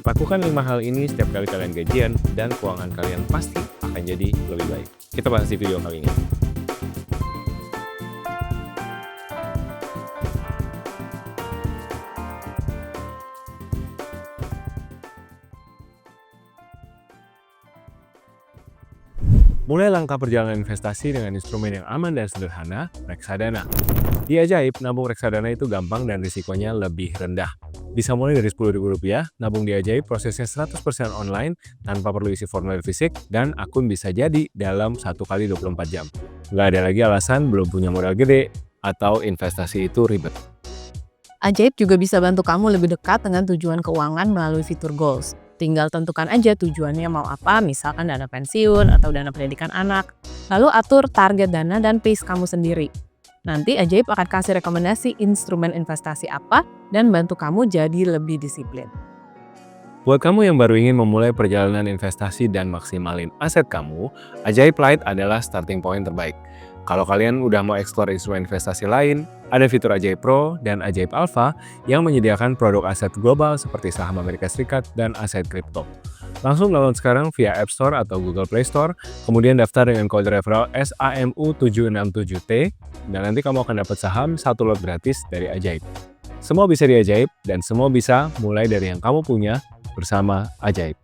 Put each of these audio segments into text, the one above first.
Lakukan 5 hal ini setiap kali kalian gajian dan keuangan kalian pasti akan jadi lebih baik. Kita bahas di video kali ini. Mulai langkah perjalanan investasi dengan instrumen yang aman dan sederhana, reksadana. Di Ajaib, nabung reksadana itu gampang dan risikonya lebih rendah. Bisa mulai dari Rp10.000, nabung di Ajaib prosesnya 100% online tanpa perlu isi formulir fisik dan akun bisa jadi dalam 1 kali 24 jam. Nggak ada lagi alasan belum punya modal gede atau investasi itu ribet. Ajaib juga bisa bantu kamu lebih dekat dengan tujuan keuangan melalui fitur goals. Tinggal tentukan aja tujuannya mau apa, misalkan dana pensiun atau dana pendidikan anak. Lalu atur target dana dan pace kamu sendiri. Nanti Ajaib akan kasih rekomendasi instrumen investasi apa dan bantu kamu jadi lebih disiplin. Buat kamu yang baru ingin memulai perjalanan investasi dan maksimalin aset kamu, Ajaib Lite adalah starting point terbaik. Kalau kalian udah mau explore instrumen investasi lain, ada fitur Ajaib Pro dan Ajaib Alpha yang menyediakan produk aset global seperti saham Amerika Serikat dan aset kripto. Langsung download sekarang via App Store atau Google Play Store, kemudian daftar dengan kode referral SAMU767T, dan nanti kamu akan dapat saham 1 lot gratis dari Ajaib. Semua bisa di Ajaib, dan semua bisa mulai dari yang kamu punya bersama Ajaib.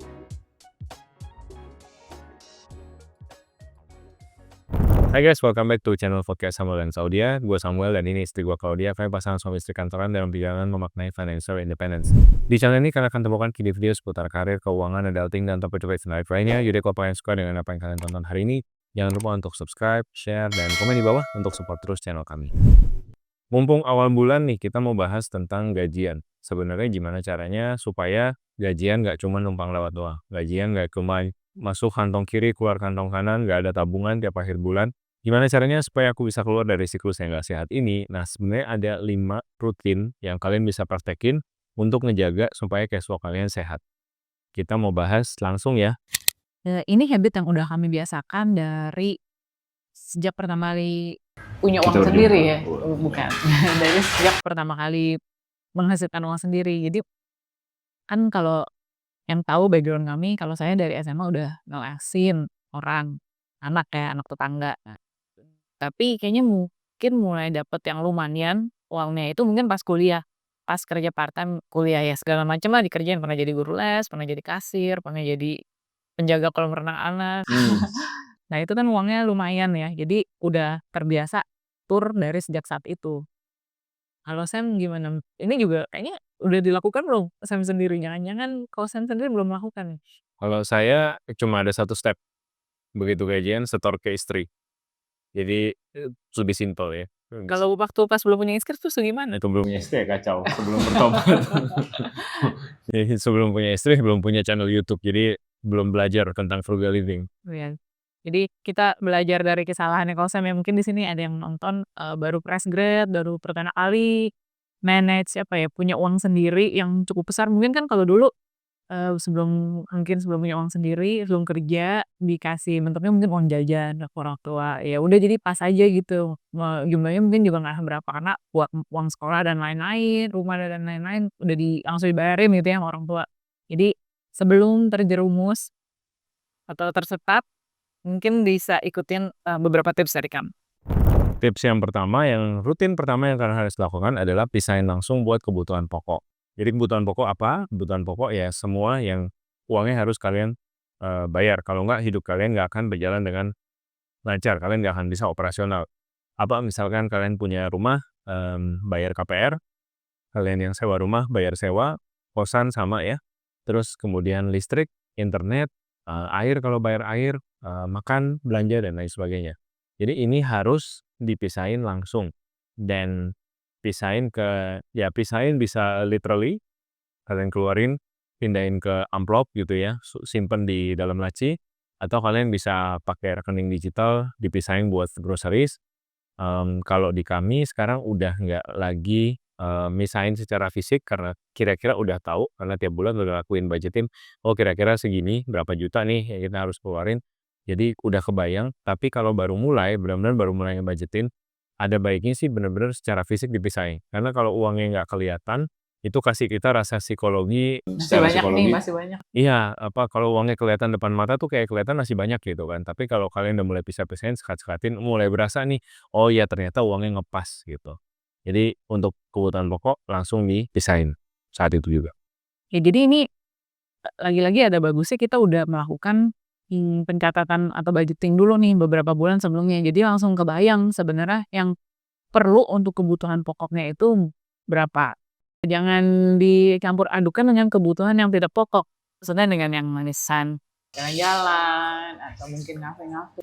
Hai guys, welcome back to channel podcast Samuel dan Saudia. Gue Samuel dan ini istri gue Claudia. Kami pasangan suami istri kantoran dalam perjalanan memaknai financial independence. Di channel ini kalian akan temukan video seputar karir, keuangan, adulting, dan topik-topik menarik lainnya. Jadi kalau kalian suka dengan apa yang kalian tonton hari ini, jangan lupa untuk subscribe, share, dan komen di bawah untuk support terus channel kami. Mumpung awal bulan nih, kita mau bahas tentang gajian. Sebenarnya gimana caranya supaya gajian nggak cuma numpang lewat doang. Gajian nggak cuma masuk kantong kiri, keluar kantong kanan, nggak ada tabungan tiap akhir bulan. Gimana caranya supaya aku bisa keluar dari siklus yang nggak sehat ini? Nah, sebenarnya ada 5 rutin yang kalian bisa praktekin untuk ngejaga supaya cash flow kalian sehat. Kita mau bahas langsung ya. Ini habit yang udah kami biasakan dari sejak pertama kali punya Kita uang berjumpa. sendiri ya. Bukan. Dari sejak pertama kali menghasilkan uang sendiri. Jadi kan kalau yang tahu background kami, kalau saya dari SMA udah ngelesin orang, anak tetangga. Nah, tapi kayaknya mungkin mulai dapet yang lumayan uangnya itu mungkin pas kuliah. Pas kerja part-time kuliah ya segala macam lah dikerjain. Pernah jadi guru les, pernah jadi kasir, pernah jadi penjaga kolam renang anak. Nah itu kan uangnya lumayan ya. Jadi udah terbiasa tur dari sejak saat itu. Kalau Sam gimana? Ini juga kayaknya udah dilakukan belum Sam sendiri? Jangan-jangan kalau Sam sendiri belum melakukan nih? Kalau saya cuma ada 1 step. Begitu gajian, setor ke istri. Jadi lebih simpel ya. Kalau waktu pas belum punya istri tuh gimana? Itu belum punya istri ya kacau, sebelum bertobat. Jadi sebelum punya istri, belum punya channel YouTube, jadi belum belajar tentang frugal living. Iya. Jadi kita belajar dari kesalahannya kalau Sam ya mungkin di sini ada yang nonton baru fresh grad, baru pertama kali manage punya uang sendiri yang cukup besar. Mungkin kan kalau dulu sebelum punya uang sendiri, sebelum kerja dikasih bentuknya mungkin uang jajan ke orang tua. Ya udah jadi pas aja gitu. Jumlahnya mungkin juga nggak seberapa karena buat uang sekolah dan lain-lain, rumah dan lain-lain udah langsung dibayarin gitu ya sama orang tua. Jadi sebelum terjerumus atau tersesat, mungkin bisa ikutin beberapa tips dari kami. Tips yang pertama, yang rutin pertama yang kalian harus lakukan adalah pisahin langsung buat kebutuhan pokok. Jadi kebutuhan pokok apa? Kebutuhan pokok ya semua yang uangnya harus kalian bayar. Kalau nggak, hidup kalian nggak akan berjalan dengan lancar. Kalian nggak akan bisa operasional. Apa misalkan kalian punya rumah, bayar KPR, kalian yang sewa rumah, bayar sewa, kosan sama ya. Terus kemudian listrik, internet, air kalau bayar air, makan, belanja, dan lain sebagainya. Jadi ini harus dipisahin langsung. Dan pisahin bisa literally, kalian keluarin, pindahin ke amplop gitu ya, simpen di dalam laci, atau kalian bisa pakai rekening digital, dipisahin buat groceries. Kalau di kami sekarang udah nggak lagi misahin secara fisik karena kira-kira udah tahu, karena tiap bulan udah lakuin budgetin, oh kira-kira segini, berapa juta nih yang kita harus keluarin. Jadi udah kebayang, tapi kalau baru mulai, benar-benar baru mulai ngebudgetin, ada baiknya sih benar-benar secara fisik dipisahin. Karena kalau uangnya nggak kelihatan, itu kasih kita rasa psikologi Masih secara banyak nih, psikologi masih banyak. iya, kalau uangnya kelihatan depan mata tuh kayak kelihatan masih banyak gitu kan, tapi kalau kalian udah mulai pisah-pisahin, sekat-sekatin, mulai berasa nih, oh ya ternyata uangnya ngepas gitu. Jadi untuk kebutuhan pokok langsung dipisahin saat itu juga. Ya jadi ini, lagi-lagi ada bagusnya kita udah melakukan, pencatatan atau budgeting dulu nih beberapa bulan sebelumnya. Jadi langsung kebayang sebenarnya yang perlu untuk kebutuhan pokoknya itu berapa. Jangan dicampur adukan dengan kebutuhan yang tidak pokok. Maksudnya dengan yang manisan, jalan-jalan, atau mungkin ngafe-ngafe.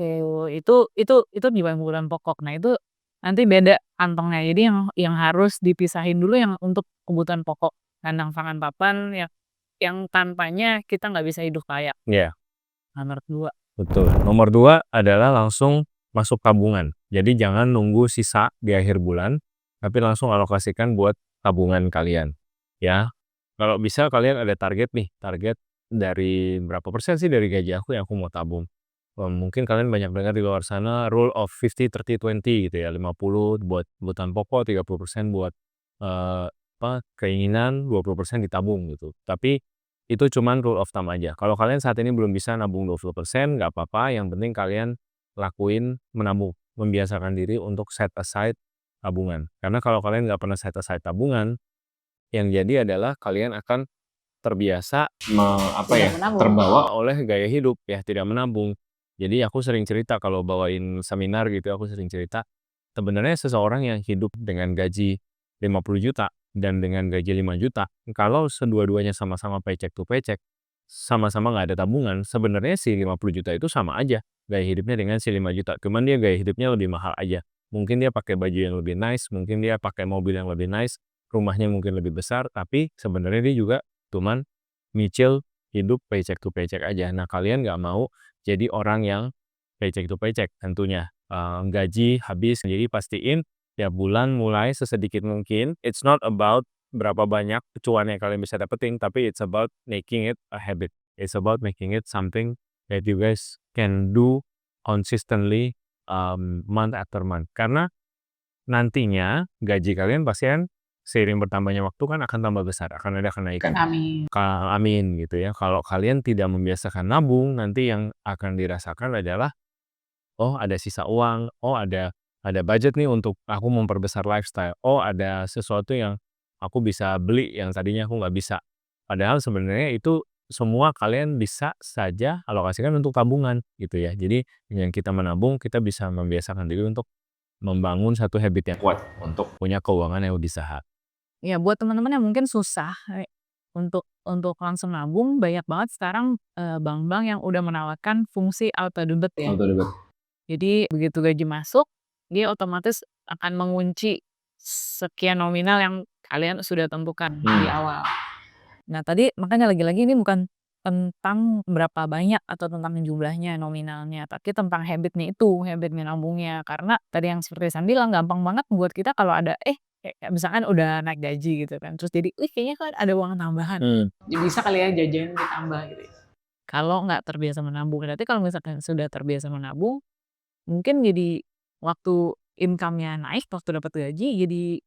Itu bukan kebutuhan pokok. Nah itu nanti beda kantongnya. Jadi yang harus dipisahin dulu yang untuk kebutuhan pokok. Kandang, pangan, papan, yang tanpanya kita nggak bisa hidup layak. Iya, Nomor 2. betul. Nomor 2 adalah langsung masuk tabungan. Jadi jangan nunggu sisa di akhir bulan, tapi langsung alokasikan buat tabungan kalian, ya. Kalau bisa kalian ada target nih, target dari berapa persen sih dari gaji aku yang aku mau tabung. Mungkin kalian banyak dengar di luar sana rule of 50-30-20 gitu ya, 50 buat kebutuhan pokok, 30% buat, eee, keinginan, 20% ditabung gitu. Tapi itu cuman rule of thumb aja. Kalau kalian saat ini belum bisa nabung 20%, nggak apa-apa, yang penting kalian lakuin menabung, membiasakan diri untuk set aside tabungan. Karena kalau kalian nggak pernah set aside tabungan, yang jadi adalah kalian akan terbiasa Tidak menabung. terbawa oleh gaya hidup ya, tidak menabung. Jadi aku sering cerita kalau bawain seminar gitu, aku sering cerita, sebenarnya seseorang yang hidup dengan gaji 50 juta dan dengan gaji 5 juta, kalau kedua-duanya sama-sama paycheck to paycheck, sama-sama nggak ada tabungan, sebenarnya si 50 juta itu sama aja gaya hidupnya dengan si 5 juta, cuman dia gaya hidupnya lebih mahal aja. Mungkin dia pakai baju yang lebih nice, mungkin dia pakai mobil yang lebih nice, rumahnya mungkin lebih besar, tapi sebenarnya dia juga cuman nyicil hidup paycheck to paycheck aja. Nah, kalian nggak mau jadi orang yang paycheck to paycheck tentunya. Gaji habis, jadi pastiin tiap bulan mulai sesedikit mungkin. It's not about berapa banyak cuan yang kalian bisa dapetin, tapi it's about making it a habit. It's about making it something that you guys can do consistently, month after month. Karena nantinya gaji kalian pasti kan seiring bertambahnya waktu kan akan tambah besar, akan ada kenaikan. Amin. Amin gitu ya. Kalau kalian tidak membiasakan nabung, nanti yang akan dirasakan adalah, oh ada sisa uang, oh ada budget nih untuk aku memperbesar lifestyle, oh ada sesuatu yang aku bisa beli yang tadinya aku nggak bisa. Padahal sebenarnya itu semua kalian bisa saja alokasikan untuk tabungan gitu ya. Jadi dengan kita menabung, kita bisa membiasakan diri untuk membangun satu habit yang kuat untuk punya keuangan yang lebih sehat. Ya buat teman-teman yang mungkin susah, untuk langsung nabung, banyak banget sekarang, bank-bank yang udah menawarkan fungsi auto debit ya. Auto debit. Jadi begitu gaji masuk, dia otomatis akan mengunci sekian nominal yang kalian sudah tentukan di awal. Nah tadi makanya lagi-lagi ini bukan tentang berapa banyak atau tentang jumlahnya, nominalnya, tapi tentang habit-nya itu, habit nabungnya. Karena tadi yang seperti San bilang, gampang banget buat kita kalau ada, kayak misalkan udah naik gaji gitu kan, terus jadi, kayaknya kan ada uang tambahan, bisa kali ya jajan ditambah gitu ya. Kalau nggak terbiasa menabung, nanti kalau misalkan sudah terbiasa menabung, mungkin jadi waktu income-nya naik, waktu dapat gaji jadi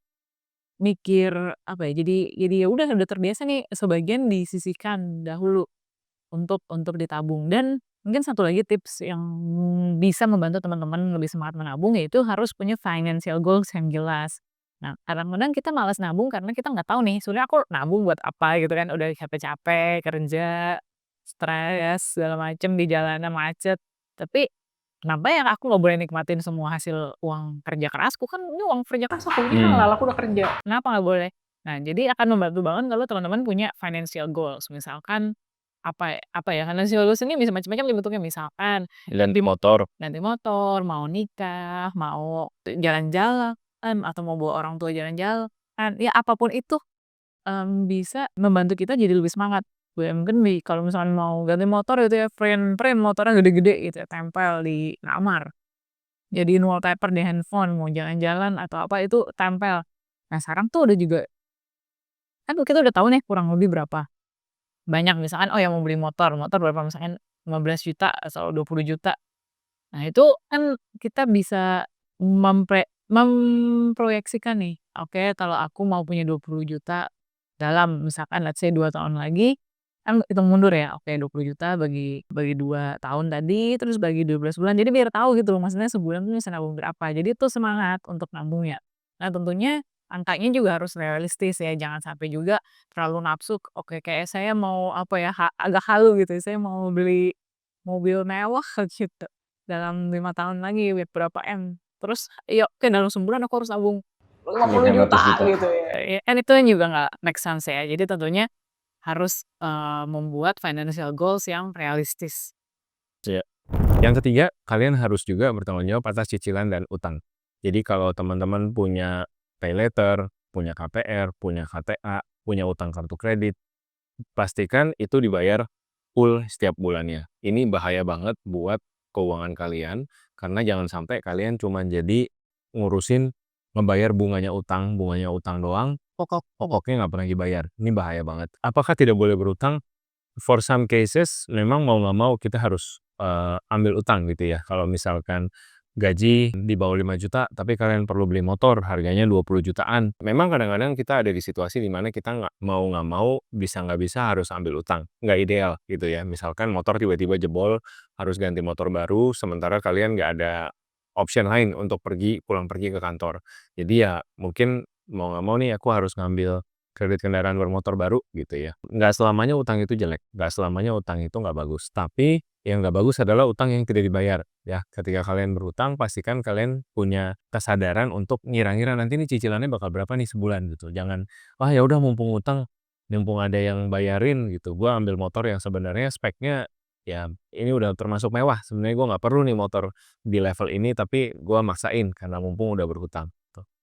mikir, apa ya, jadi ya udah terbiasa nih sebagian disisihkan dahulu untuk ditabung. Dan mungkin satu lagi tips yang bisa membantu teman-teman lebih semangat menabung, yaitu harus punya financial goals yang jelas. Nah, kadang-kadang kita malas nabung karena kita nggak tahu nih, sebenarnya aku nabung buat apa gitu kan, udah capek-capek kerja, stres, segala macem, di jalanan macet. Tapi kenapa ya aku nggak boleh nikmatin semua hasil uang kerja kerasku, kan ini uang kerja keras aku, ini halal aku udah kerja, kenapa nggak boleh? Nah, jadi akan membantu banget kalau teman-teman punya financial goals. Misalkan apa ya, financial goals ini bisa macam-macam nih bentuknya, misalkan Ganti motor. ganti motor, mau nikah, mau jalan-jalan, atau mau bawa orang tua jalan-jalan, ya apapun itu, bisa membantu kita jadi lebih semangat. Mungkin kalau misalkan mau ganti motor gitu ya, print motornya gede-gede gitu ya, tempel di kamar. Jadiin wallpaper di handphone, mau jalan-jalan atau apa itu tempel. Nah sekarang tuh udah juga, kan kita udah tahu nih kurang lebih berapa banyak, misalkan, oh ya mau beli motor berapa, misalkan 15 juta atau 20 juta. Nah itu kan kita bisa memproyeksikan nih, oke kalau aku mau punya 20 juta dalam misalkan let's say 2 tahun lagi, kan hitung mundur ya, oke 20 juta bagi bagi 2 tahun tadi, terus bagi 12 bulan, jadi biar tahu gitu loh maksudnya sebulan tuh bisa nabung berapa, jadi itu semangat untuk nabungnya. Nah tentunya angkanya juga harus realistis ya, jangan sampai juga terlalu nafsu, oke kayak saya mau apa ya, agak halu gitu, saya mau beli mobil mewah gitu, dalam 5 tahun lagi berapa M, terus ya oke dalam sebulan aku harus nabung lima puluh Sekian ratus juta juta. gitu ya, kan itu juga nggak make sense ya. Jadi tentunya harus, membuat financial goals yang realistis. Ya. Yang ketiga, kalian harus juga bertanggung jawab atas cicilan dan utang. Jadi kalau teman-teman punya paylater, punya KPR, punya KTA, punya utang kartu kredit, pastikan itu dibayar full setiap bulannya. Ini bahaya banget buat keuangan kalian, karena jangan sampai kalian cuma jadi ngurusin membayar bunganya utang doang, pokoknya nggak pernah dibayar. Ini bahaya banget. Apakah tidak boleh berutang? For some cases, memang mau nggak mau kita harus ambil utang gitu ya. Kalau misalkan gaji di bawah 5 juta, tapi kalian perlu beli motor harganya 20 jutaan. Memang kadang-kadang kita ada di situasi di mana kita nggak mau, bisa nggak bisa harus ambil utang. Nggak ideal gitu ya. Misalkan motor tiba-tiba jebol, harus ganti motor baru, sementara kalian nggak ada option lain untuk pulang pergi ke kantor. Jadi ya mungkin mau nggak mau nih aku harus ngambil kredit kendaraan bermotor baru gitu ya. Nggak selamanya utang itu jelek, nggak selamanya utang itu nggak bagus. Tapi yang nggak bagus adalah utang yang tidak dibayar ya. Ketika kalian berutang, pastikan kalian punya kesadaran untuk ngira-ngira nanti nih cicilannya bakal berapa nih sebulan gitu. Jangan, wah ya udah mumpung utang, mumpung ada yang bayarin gitu. Gua ambil motor yang sebenarnya speknya ya ini udah termasuk mewah. Sebenarnya gua nggak perlu nih motor di level ini, tapi gua maksain karena mumpung udah berhutang.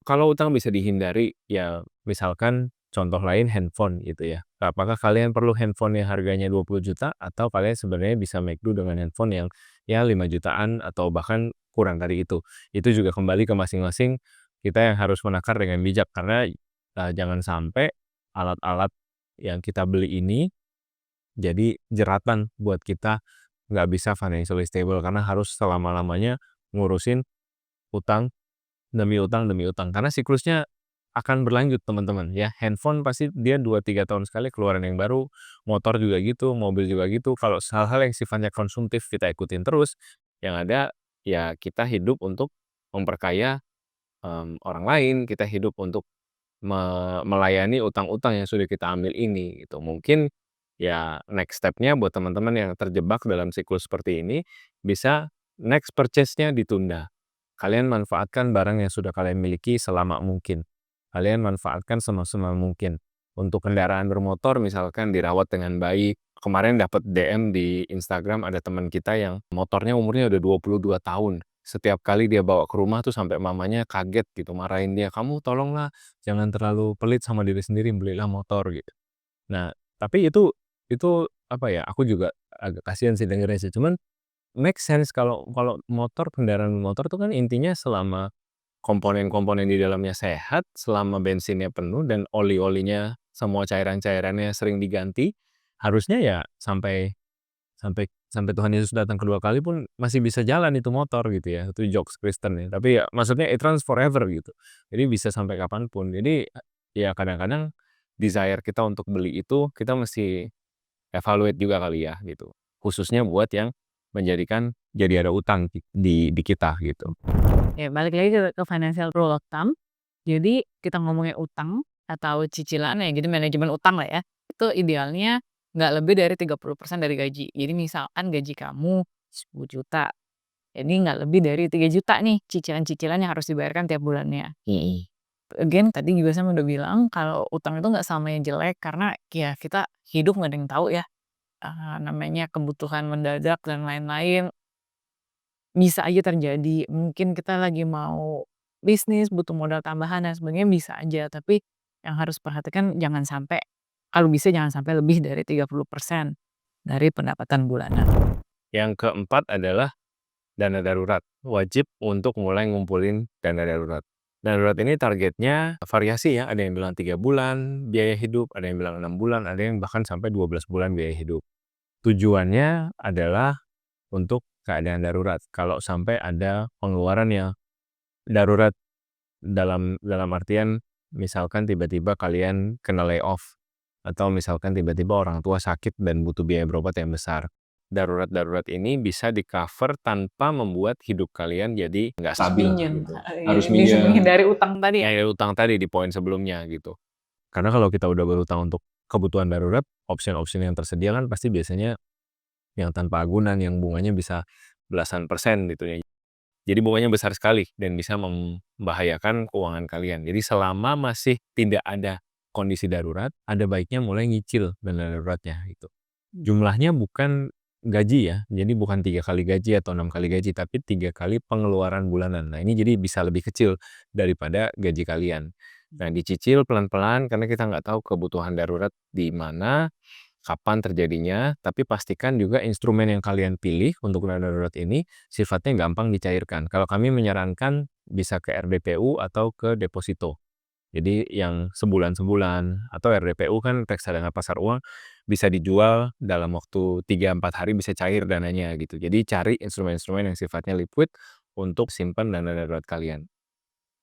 Kalau utang bisa dihindari, ya misalkan contoh lain handphone gitu ya. Apakah kalian perlu handphone yang harganya 20 juta atau kalian sebenarnya bisa make do dengan handphone yang ya 5 jutaan atau bahkan kurang dari itu. Itu juga kembali ke masing-masing kita yang harus menakar dengan bijak karena jangan sampai alat-alat yang kita beli ini jadi jeratan buat kita nggak bisa financially stable karena harus selama-lamanya ngurusin utang demi utang, karena siklusnya akan berlanjut teman-teman ya. Handphone pasti dia 2-3 tahun sekali keluaran yang baru, motor juga gitu, mobil juga gitu. Kalau hal-hal yang sifatnya konsumtif kita ikutin terus, yang ada ya kita hidup untuk memperkaya orang lain, kita hidup untuk melayani utang-utang yang sudah kita ambil ini gitu. Mungkin ya next step-nya buat teman-teman yang terjebak dalam siklus seperti ini, bisa next purchase-nya ditunda. Kalian manfaatkan barang yang sudah kalian miliki selama mungkin. Kalian manfaatkan semaksimal mungkin. Untuk kendaraan bermotor misalkan dirawat dengan baik. Kemarin dapat DM di Instagram ada teman kita yang motornya umurnya udah 22 tahun. Setiap kali dia bawa ke rumah tuh sampai mamanya kaget gitu, marahin dia, "Kamu tolonglah jangan terlalu pelit sama diri sendiri, belilah motor," gitu. Nah, tapi itu apa ya, aku juga agak kasihan sih dengernya sih, cuman make sense kalau kalau kendaraan motor tuh kan intinya selama komponen-komponen di dalamnya sehat, selama bensinnya penuh dan oli-olinya semua cairan-cairannya sering diganti, harusnya ya sampai sampai sampai Tuhan Yesus datang kedua kali pun masih bisa jalan itu motor gitu ya, itu jokes Kristen ya, tapi ya maksudnya it runs forever gitu. Jadi bisa sampai kapan pun. Jadi, ya kadang-kadang desire kita untuk beli itu, kita mesti evaluate juga kali ya gitu. Khususnya buat yang menjadikan jadi ada utang di kita gitu. Ya balik lagi ke financial rule of thumb. Jadi kita ngomongin utang atau cicilan ya, jadi manajemen utang lah ya, itu idealnya nggak lebih dari 30% dari gaji. Jadi misalkan gaji kamu 10 juta, jadi nggak lebih dari 3 juta nih cicilan-cicilan yang harus dibayarkan tiap bulannya. Again tadi juga saya udah bilang kalau utang itu nggak selamanya jelek karena ya kita hidup nggak ada yang tahu ya, namanya kebutuhan mendadak dan lain-lain, bisa aja terjadi. Mungkin kita lagi mau bisnis, butuh modal tambahan dan sebagainya bisa aja, tapi yang harus perhatikan jangan sampai kalau bisa jangan sampai lebih dari 30% dari pendapatan bulanan. Yang keempat adalah dana darurat. Wajib untuk mulai ngumpulin dana darurat. Dana darurat ini targetnya variasi ya, ada yang bilang 3 bulan biaya hidup, ada yang bilang 6 bulan, ada yang bahkan sampai 12 bulan biaya hidup. Tujuannya adalah untuk keadaan darurat. Kalau sampai ada pengeluaran yang darurat dalam artian misalkan tiba-tiba kalian kena layoff atau misalkan tiba-tiba orang tua sakit dan butuh biaya berobat yang besar. Darurat-darurat ini bisa di-cover tanpa membuat hidup kalian jadi nggak stabil Minjem, gitu. iya, Harus bisa minjem. menghindari utang tadi ya? Kayak utang tadi di poin sebelumnya gitu. Karena kalau kita udah berutang untuk kebutuhan darurat, opsi-opsi yang tersedia kan pasti biasanya yang tanpa agunan, yang bunganya bisa belasan persen gitu ya. Jadi bunganya besar sekali dan bisa membahayakan keuangan kalian. Jadi selama masih tidak ada kondisi darurat, ada baiknya mulai nyicil dana daruratnya gitu. Jumlahnya bukan gaji ya, jadi bukan 3 kali gaji atau 6 kali gaji, tapi 3 kali pengeluaran bulanan. Nah, ini jadi bisa lebih kecil daripada gaji kalian. Nah, dicicil pelan-pelan karena kita nggak tahu kebutuhan darurat di mana, kapan terjadinya, tapi pastikan juga instrumen yang kalian pilih untuk dana darurat ini sifatnya gampang dicairkan. Kalau kami menyarankan bisa ke RDPU atau ke deposito. Jadi yang sebulan-sebulan atau RDPU kan reksadana pasar uang bisa dijual dalam waktu 3-4 hari bisa cair dananya gitu. Jadi cari instrumen-instrumen yang sifatnya liquid untuk simpan dana darurat kalian.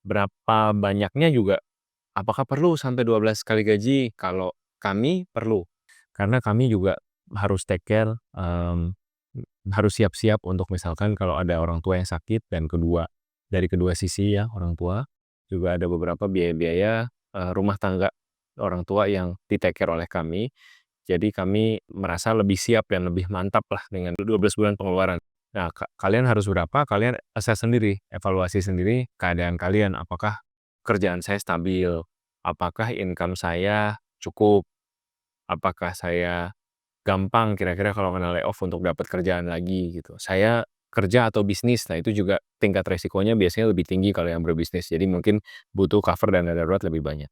Berapa banyaknya juga, apakah perlu sampai 12 kali gaji? Kalau kami perlu. Karena kami juga harus take care, harus siap-siap untuk misalkan kalau ada orang tua yang sakit dan dari kedua sisi ya, orang tua, juga ada beberapa biaya-biaya, rumah tangga orang tua yang di-take care oleh kami. Jadi kami merasa lebih siap dan lebih mantap lah dengan 12 bulan pengeluaran. Nah, kalian harus berapa, kalian assess sendiri, evaluasi sendiri keadaan kalian. Apakah kerjaan saya stabil? Apakah income saya cukup? Apakah saya gampang kira-kira kalau kena layoff untuk dapat kerjaan lagi gitu. Saya kerja atau bisnis, nah itu juga tingkat resikonya biasanya lebih tinggi kalau yang berbisnis. Jadi mungkin butuh cover dana darurat lebih banyak.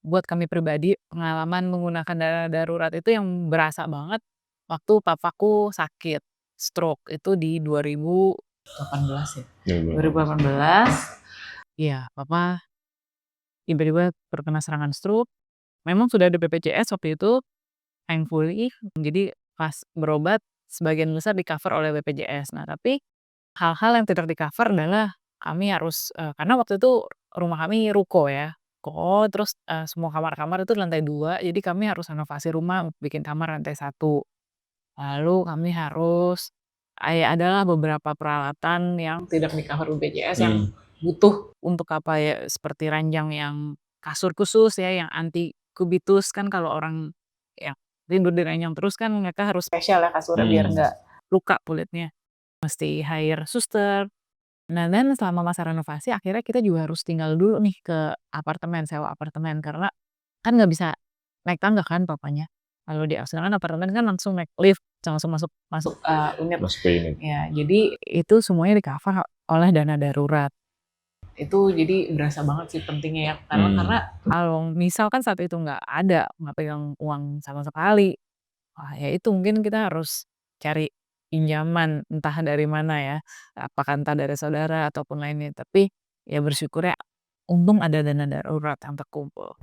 Buat kami pribadi, pengalaman menggunakan dana darurat itu yang berasa banget waktu papaku sakit stroke itu di 2018 ya? 2018, iya, papa tiba-tiba terkena serangan stroke, memang sudah ada BPJS waktu itu, thankfully, jadi pas berobat sebagian besar di-cover oleh BPJS. Nah, tapi hal-hal yang tidak di-cover adalah kami harus, karena waktu itu rumah kami ruko ya, ruko terus, semua kamar-kamar itu di lantai 2, jadi kami harus renovasi rumah, bikin kamar lantai 1. Lalu kami harus adalah beberapa peralatan yang tidak di-cover BPJS yang butuh untuk apa ya, seperti ranjang yang kasur khusus ya, yang anti kubitus, kan kalau orang yang tidur di ranjang terus kan mereka harus spesial ya kasurnya biar nggak luka kulitnya. Mesti hire suster. Nah, dan selama masa renovasi akhirnya kita juga harus tinggal dulu nih ke apartemen, sewa apartemen karena kan nggak bisa naik tangga kan papanya. Kalau di sedangkan apartemen kan langsung naik lift, langsung masuk masuk, unit. Masuk ke unit. Ya, jadi itu semuanya di-cover oleh dana darurat. Itu jadi berasa banget sih pentingnya ya, karena kalau misalkan saat itu nggak pegang uang sama sekali, wah ya itu mungkin kita harus cari pinjaman entah dari mana ya, apakah entah dari saudara ataupun lainnya, tapi ya bersyukur ya untung ada dana darurat yang terkumpul.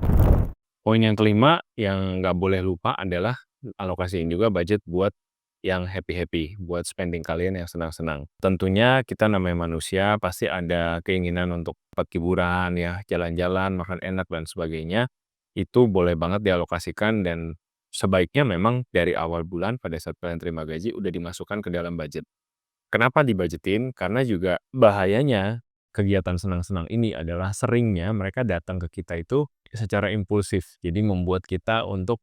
Poin yang kelima yang nggak boleh lupa adalah alokasiin juga budget buat yang happy-happy, buat spending kalian yang senang-senang. Tentunya kita namanya manusia pasti ada keinginan untuk tempat hiburan ya, jalan-jalan, makan enak dan sebagainya. Itu boleh banget dialokasikan dan sebaiknya memang dari awal bulan pada saat kalian terima gaji udah dimasukkan ke dalam budget. Kenapa dibudgetin? Karena juga bahayanya kegiatan senang-senang ini adalah seringnya mereka datang ke kita itu secara impulsif. Jadi membuat kita untuk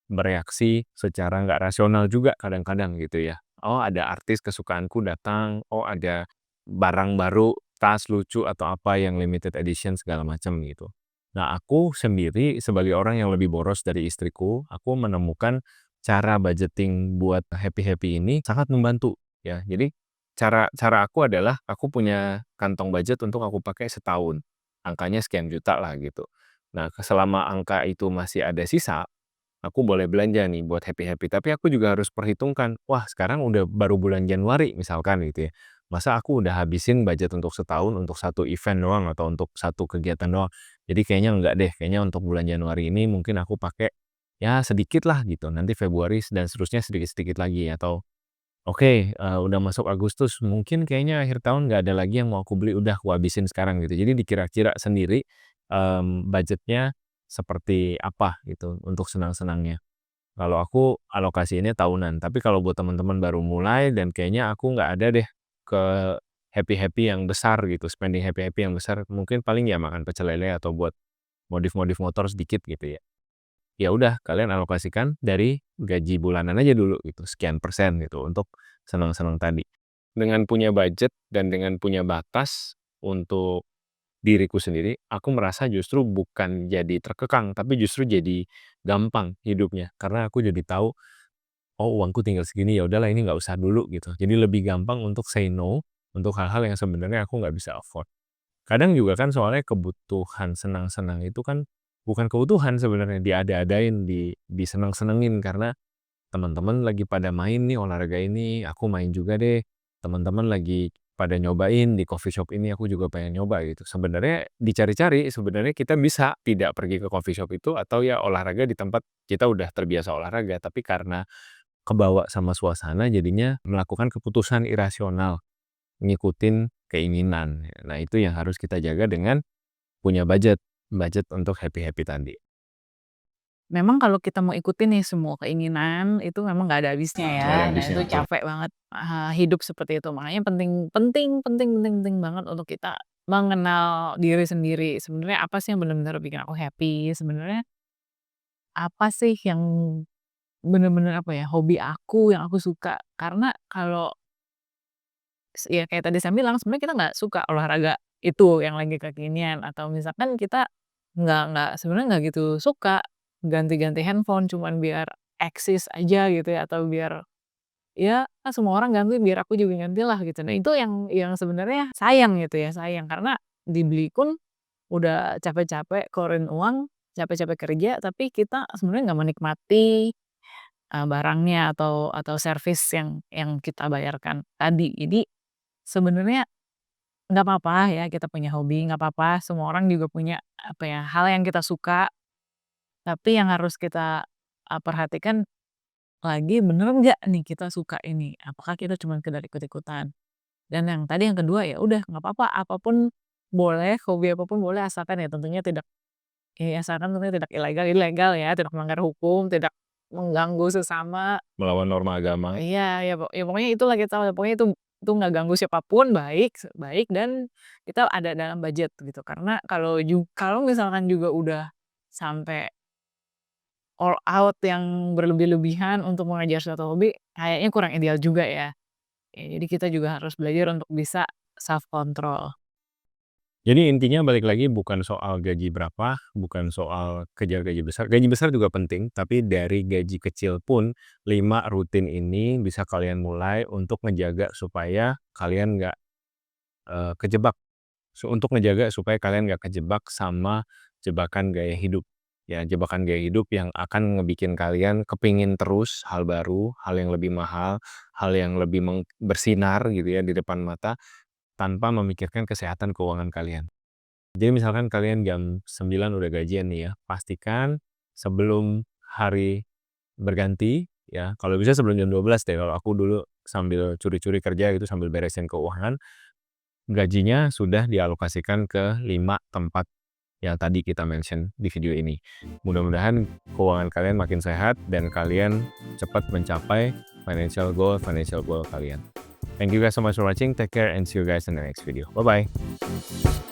bereaksi secara nggak rasional juga kadang-kadang gitu ya. Oh, ada artis kesukaanku datang, oh ada barang baru, tas lucu atau apa yang limited edition segala macam gitu. Nah, aku sendiri sebagai orang yang lebih boros dari istriku, aku menemukan cara budgeting buat happy-happy ini sangat membantu ya. Jadi cara cara aku adalah aku punya kantong budget untuk aku pakai setahun. Angkanya sekian juta lah gitu. Nah, selama angka itu masih ada sisa, aku boleh belanja nih buat happy-happy, tapi aku juga harus perhitungkan, wah sekarang udah baru bulan Januari misalkan gitu ya. Masa aku udah habisin budget untuk setahun untuk satu event doang atau untuk satu kegiatan doang. Jadi kayaknya enggak deh, kayaknya untuk bulan Januari ini mungkin aku pakai ya sedikit lah gitu. Nanti Februari dan seterusnya sedikit-sedikit lagi atau oke, udah masuk Agustus, mungkin kayaknya akhir tahun nggak ada lagi yang mau aku beli, udah aku habisin sekarang gitu. Jadi dikira-kira sendiri, budgetnya seperti apa gitu untuk senang-senangnya. Kalau aku alokasiinnya tahunan, tapi kalau buat teman-teman baru mulai dan kayaknya aku nggak ada deh ke happy-happy yang besar gitu, spending happy-happy yang besar, mungkin paling ya makan pecel lele atau buat modif-modif motor sedikit gitu ya. Ya udah kalian alokasikan dari gaji bulanan aja dulu gitu, sekian persen gitu untuk senang-senang tadi. Dengan punya budget dan dengan punya batas untuk diriku sendiri, aku merasa justru bukan jadi terkekang, tapi justru jadi gampang hidupnya. Karena aku jadi tahu, oh uangku tinggal segini, ya udahlah ini nggak usah dulu gitu. Jadi lebih gampang untuk say no untuk hal-hal yang sebenarnya aku nggak bisa afford. Kadang juga kan soalnya kebutuhan senang-senang itu kan bukan kebutuhan sebenarnya, diada-adain, disenang-senengin karena teman-teman lagi pada main nih olahraga ini, aku main juga deh. Teman-teman lagi pada nyobain di coffee shop ini, aku juga pengen nyoba gitu. Sebenarnya dicari-cari, sebenarnya kita bisa tidak pergi ke coffee shop itu atau ya olahraga di tempat kita udah terbiasa olahraga, tapi karena kebawa sama suasana jadinya melakukan keputusan irasional, ngikutin keinginan. Nah, itu yang harus kita jaga dengan punya budget, budget untuk happy-happy tadi. Memang kalau kita mau ikutin nih semua keinginan, itu memang nggak ada habisnya ya, Nggak ada dan habisnya, itu betul. capek banget, hidup seperti itu. Makanya penting penting penting penting penting banget untuk kita mengenal diri sendiri. Sebenarnya apa sih yang benar-benar bikin aku happy, sebenarnya apa sih yang bener-bener apa ya, hobi aku yang aku suka. Karena kalau ya kayak tadi saya bilang, sebenarnya kita nggak suka olahraga itu yang lagi kekinian, atau misalkan kita nggak sebenarnya nggak gitu suka ganti-ganti handphone cuman biar eksis aja gitu ya, atau biar ya kan semua orang ganti biar aku juga gantilah gitu. Nah itu yang sebenarnya sayang gitu ya, sayang karena dibeli pun udah capek-capek keluarin uang, capek-capek kerja, tapi kita sebenarnya nggak menikmati, barangnya atau servis yang kita bayarkan tadi. Jadi sebenarnya nggak apa-apa ya kita punya hobi, nggak apa-apa semua orang juga punya, apa ya, hal yang kita suka, tapi yang harus kita, perhatikan lagi bener nggak nih kita suka ini, apakah kita cuma sekedar ikut-ikutan. Dan yang tadi yang kedua, ya udah nggak apa-apa, apapun boleh, hobi apapun boleh asalkan ya tentunya tidak asalkan tentunya tidak ilegal ilegal ya, tidak melanggar hukum, tidak mengganggu sesama. Melawan norma agama. Iya, ya pokoknya itulah kita pokoknya itu nggak ganggu siapapun, baik baik dan kita ada dalam budget gitu. Karena kalau misalkan juga udah sampai all out yang berlebih-lebihan untuk mengejar suatu hobi, kayaknya kurang ideal juga ya. Jadi kita juga harus belajar untuk bisa self control. Jadi intinya balik lagi bukan soal gaji berapa, bukan soal kejar gaji besar juga penting, tapi dari gaji kecil pun 5 rutin ini bisa kalian mulai untuk ngejaga supaya kalian nggak, kejebak, untuk ngejaga supaya kalian nggak kejebak sama jebakan gaya hidup. Ya, jebakan gaya hidup yang akan ngebikin kalian kepingin terus hal baru, hal yang lebih mahal, hal yang lebih bersinar gitu ya di depan mata, tanpa memikirkan kesehatan keuangan kalian. Jadi misalkan kalian jam 9 udah gajian nih ya, pastikan sebelum hari berganti ya, kalau bisa sebelum jam 12 deh, kalau aku dulu sambil curi-curi kerja gitu, sambil beresin keuangan, gajinya sudah dialokasikan ke 5 tempat yang tadi kita mention di video ini. Mudah-mudahan keuangan kalian makin sehat dan kalian cepat mencapai financial goal kalian. Thank you guys so much for watching, take care and see you guys in the next video. Bye-bye.